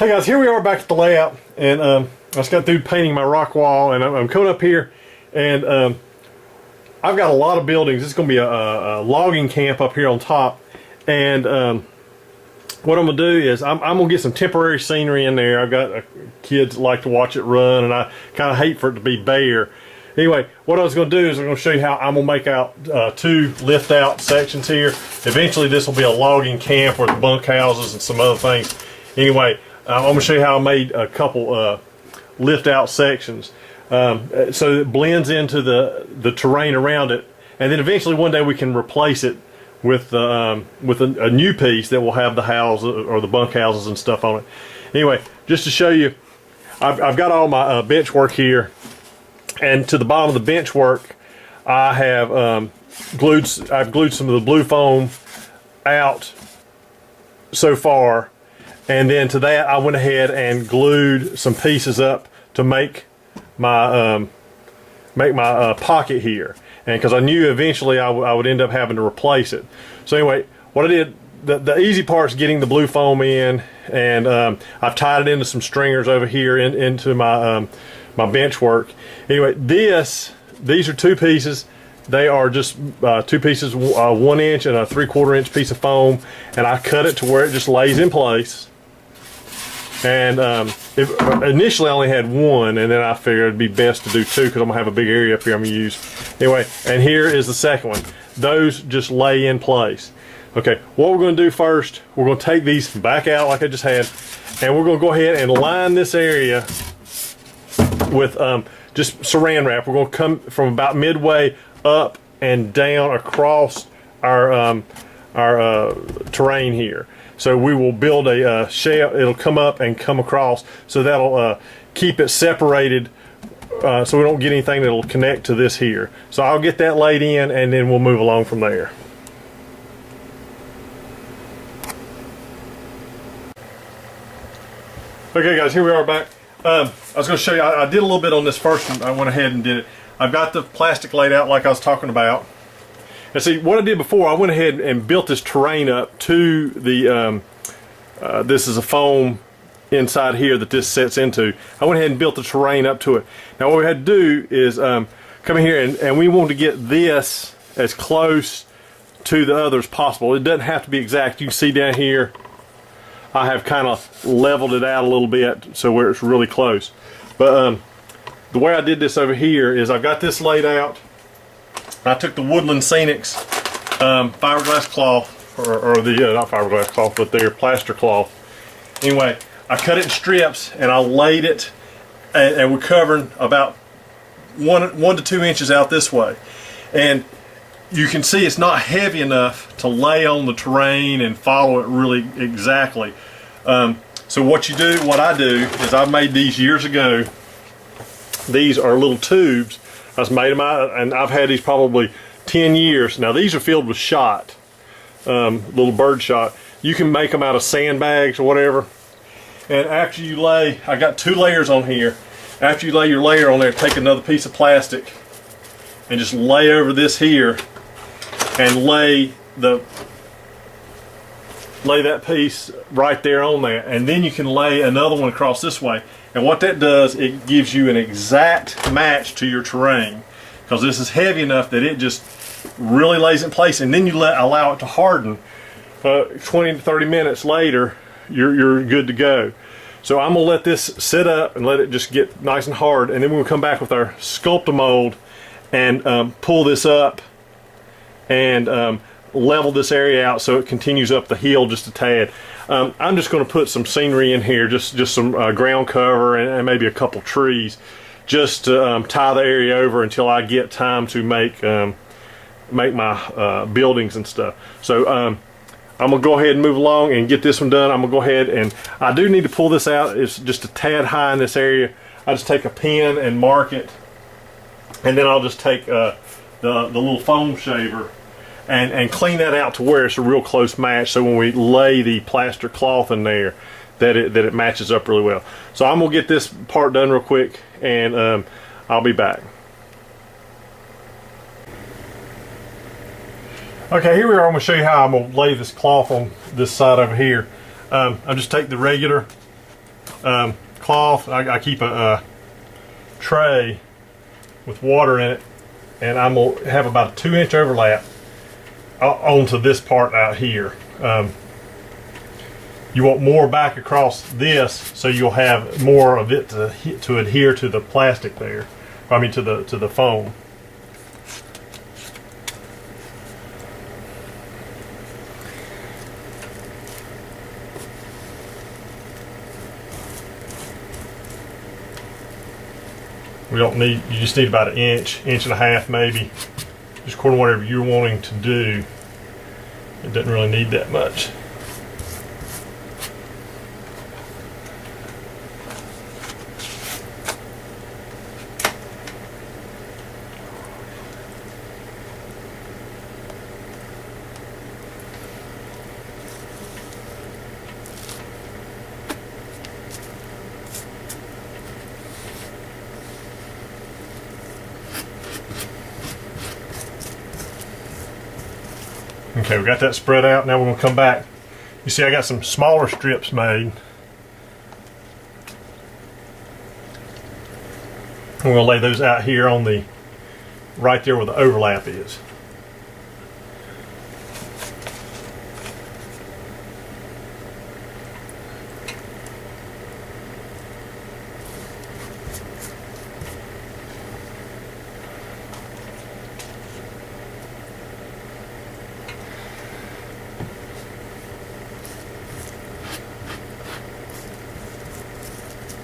Hey guys, here we are back at the layout, and I just got through painting my rock wall, and I'm coming up here, and I've got a lot of buildings. It's going to be a logging camp up here on top, and what I'm going to do is I'm going to get some temporary scenery in there. I've got kids that like to watch it run, and I kind of hate for it to be bare. Anyway, what I was going to do is I'm going to show you how I'm going to make out two lift out sections here. Eventually this will be a logging camp with bunk houses and some other things. Anyway, I'm going to show you how I made a couple lift out sections so it blends into the terrain around it, and then eventually one day we can replace it with a new piece that will have the house or the bunk houses and stuff on it. Anyway, just to show you, I've got all my bench work here, and to the bottom of the bench work I have glued some of the blue foam out so far. And then to that, I went ahead and glued some pieces up to make my pocket here, and because I knew eventually I would end up having to replace it. So anyway, what I did, the easy part is getting the blue foam in, and I've tied it into some stringers over here into my my bench work. Anyway, these are two pieces. They are just two pieces, 1 inch and a 3/4 inch piece of foam, and I cut it to where it just lays in place. And initially I only had one, and then I figured it'd be best to do two because I'm gonna have a big area up here I'm gonna use. Anyway, and here is the second one. Those just lay in place. Okay, what we're gonna do first, we're gonna take these back out like I just had, and we're gonna go ahead and line this area with just saran wrap. We're gonna come from about midway up and down across our terrain here. So we will build a shell. It'll come up and come across, so that'll keep it separated, so we don't get anything that'll connect to this here. So I'll get that laid in, and then we'll move along from there. Okay guys, here we are back. I was going to show you, I did a little bit on this first one. I went ahead and did it. I've got the plastic laid out like I was talking about. And see, what I did before, I went ahead and built this terrain up to the, this is a foam inside here that this sets into. I went ahead and built the terrain up to it. Now what we had to do is come in here, and we want to get this as close to the other as possible. It doesn't have to be exact. You can see down here, I have kind of leveled it out a little bit so where it's really close. But the way I did this over here is I've got this laid out. I took the Woodland Scenics fiberglass cloth, or the not fiberglass cloth, but their plaster cloth. Anyway, I cut it in strips and I laid it, and we're covering about 1 to 2 inches out this way. And you can see it's not heavy enough to lay on the terrain and follow it really exactly. So what I do is I made these years ago. These are little tubes. I just made them out, and I've had these probably 10 years. Now these are filled with shot, little bird shot. You can make them out of sandbags or whatever. And after you lay, I got 2 layers on here. After you lay your layer on there, take another piece of plastic and just lay over this here, and lay that piece right there on there, and then you can lay another one across this way. And what that does, it gives you an exact match to your terrain, because this is heavy enough that it just really lays in place, and then you allow it to harden. 20 to 30 minutes later, you're good to go. So I'm gonna let this sit up and let it just get nice and hard, and then we'll come back with our Sculpt-A-Mold and pull this up and level this area out so it continues up the hill just a tad. I'm just going to put some scenery in here, just some ground cover and maybe a couple trees, just to tie the area over until I get time to make my buildings and stuff. So I'm going to go ahead and move along and get this one done. I'm going to go ahead, and I do need to pull this out. It's just a tad high in this area. I just take a pen and mark it, and then I'll just take the little foam shaver and clean that out to where it's a real close match, so when we lay the plaster cloth in there, that it matches up really well. So I'm gonna get this part done real quick, and I'll be back. Okay, here we are. I'm gonna show you how I'm gonna lay this cloth on this side over here. I just take the regular cloth. I keep a tray with water in it, and I'm going to have about a 2-inch overlap onto this part out here. You want more back across this, so you'll have more of it to adhere to the plastic there. I mean, to the foam. We don't need, you just need about an inch and a half maybe, just according to whatever you're wanting to do. It doesn't really need that much. Okay, we got that spread out. Now we're going to come back. You see I got some smaller strips made. We're going to lay those out here on the, right there where the overlap is.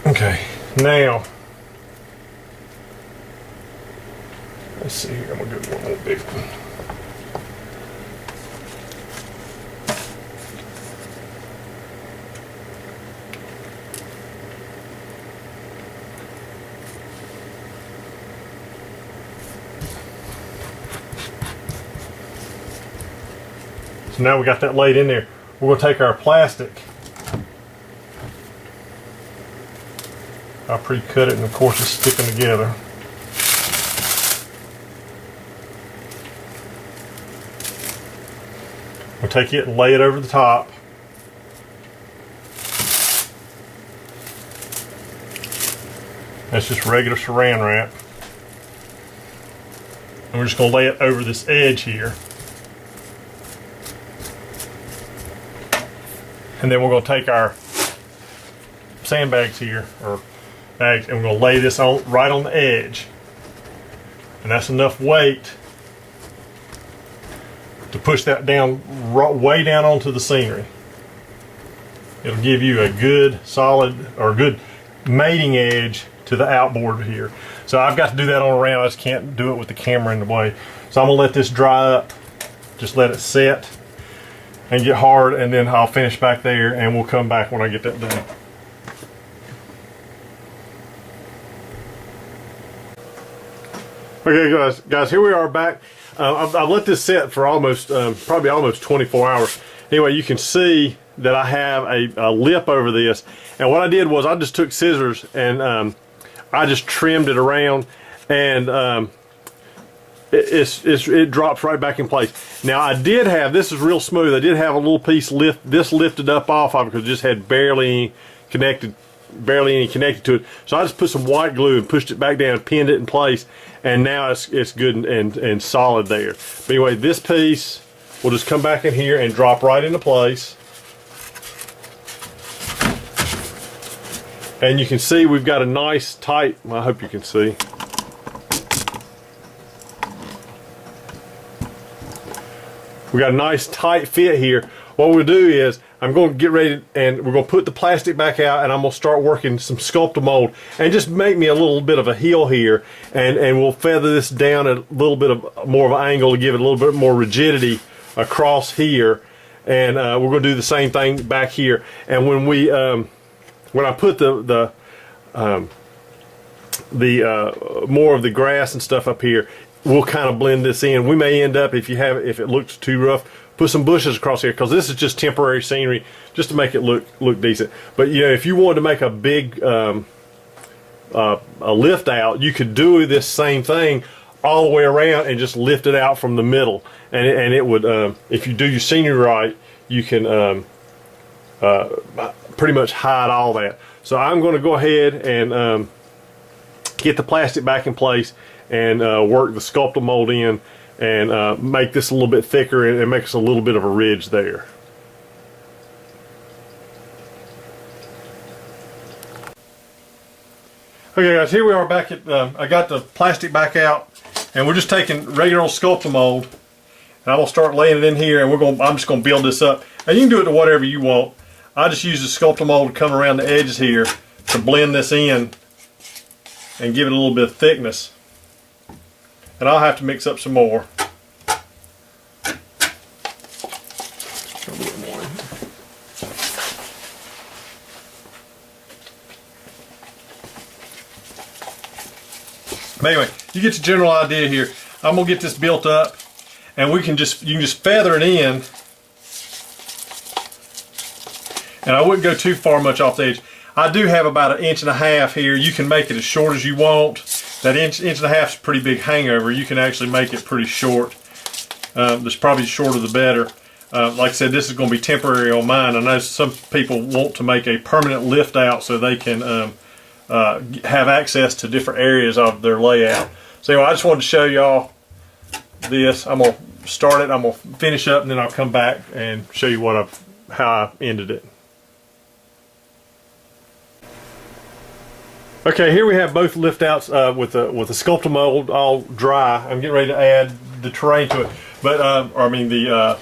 Okay, now, let's see here, I'm going to go one more big one. So now we got that laid in there. We're going to take our plastic. I pre-cut it, and of course it's sticking together. We'll take it and lay it over the top. That's just regular saran wrap. And we're just going to lay it over this edge here. And then we're going to take our sandbags here, or bags, and we're going to lay this on right on the edge. And that's enough weight to push that down, way down onto the scenery. It'll give you a good solid, or good mating edge to the outboard here. So I've got to do that on a round. I just can't do it with the camera in the way. So I'm going to let this dry up, just let it set and get hard, and then I'll finish back there, and we'll come back when I get that done. Okay, guys, here we are back. I've let this set for almost, probably almost 24 hours. Anyway, you can see that I have a lip over this, and what I did was I just took scissors and I just trimmed it around, and it drops right back in place. Now I did have, this is real smooth, I did have a little piece lifted up off of it because it just had barely any connected to it. So I just put some white glue and pushed it back down and pinned it in place, and now it's good and solid there. But anyway, this piece will just come back in here and drop right into place. And you can see we've got a nice tight, I hope you can see. We got a nice tight fit here. What we'll do is I'm going to get ready, and we're going to put the plastic back out, and I'm going to start working some sculptor mold and just make me a little bit of a heel here, and we'll feather this down a little bit of more of an angle to give it a little bit more rigidity across here, and we're going to do the same thing back here. And when we when I put the more of the grass and stuff up here, we'll kind of blend this in. We may end up, if it looks too rough, put some bushes across here, because this is just temporary scenery, just to make it look decent. But you know, if you wanted to make a big a lift out, you could do this same thing all the way around and just lift it out from the middle, and it would, if you do your scenery right, you can pretty much hide all that. So I'm going to go ahead and get the plastic back in place and work the sculpted mold in and make this a little bit thicker and make us a little bit of a ridge there. Okay guys, here we are back at, I got the plastic back out and we're just taking regular old sculpted mold and I'm going to start laying it in here and I'm just going to build this up. And you can do it to whatever you want. I just use the sculpted mold to come around the edges here to blend this in and give it a little bit of thickness. And I'll have to mix up some more. But anyway, you get the general idea here. I'm gonna get this built up, and you can just feather it in. And I wouldn't go too far much off the edge. I do have about 1.5 inches here. You can make it as short as you want. That inch and a half is a pretty big hangover. You can actually make it pretty short. There's probably shorter the better. Like I said, this is going to be temporary on mine. I know some people want to make a permanent lift out so they can have access to different areas of their layout. So anyway, I just wanted to show y'all this. I'm going to start it, I'm going to finish up, and then I'll come back and show you how I ended it. Okay, here we have both lift outs with the sculpted mold all dry. I'm getting ready to add the terrain to it, but the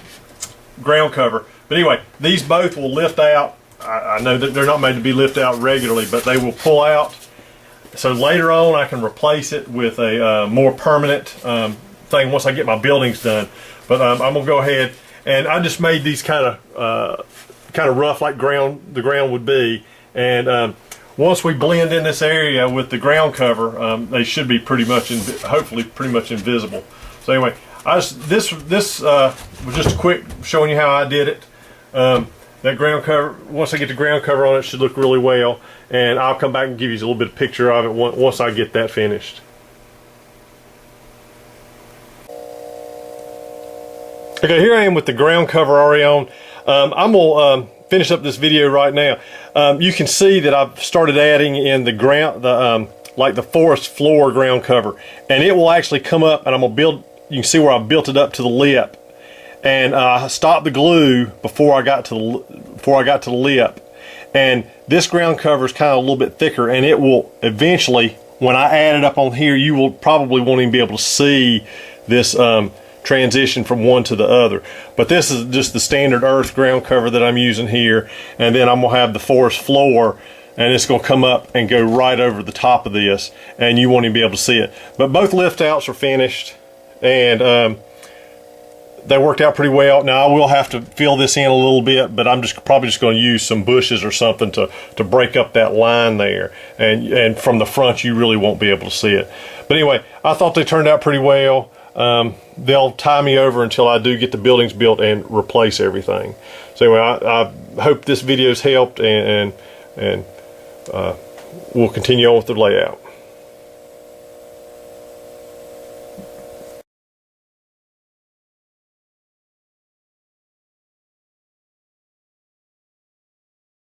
ground cover. But anyway, these both will lift out. I know that they're not made to be lifted out regularly, but they will pull out. So later on, I can replace it with a more permanent thing once I get my buildings done. But I'm gonna go ahead and I just made these kind of rough like the ground would be, and once we blend in this area with the ground cover, they should be hopefully pretty much invisible. So anyway, this was just a quick showing you how I did it. That ground cover, once I get the ground cover on it, should look really well, and I'll come back and give you a little bit of picture of it once I get that finished. Okay, here I am with the ground cover already on. I'm gonna finish up this video right now. You can see that I've started adding in the ground, like the forest floor ground cover, and it will actually come up, and I'm gonna build. You can see where I built it up to the lip, and I stopped the glue before I got to the lip. And this ground cover is kind of a little bit thicker, and it will eventually, when I add it up on here, you will probably won't even be able to see this transition from one to the other. But this is just the standard earth ground cover that I'm using here, and then I'm gonna have the forest floor, and it's gonna come up and go right over the top of this, and you won't even be able to see it. But both lift outs are finished, and they worked out pretty well. Now I will have to fill this in a little bit, but I'm probably just going to use some bushes or something to break up that line there, and from the front you really won't be able to see it. But anyway, I thought they turned out pretty well. They'll tie me over until I do get the buildings built and replace everything. So anyway, I hope this video's helped, and we'll continue on with the layout.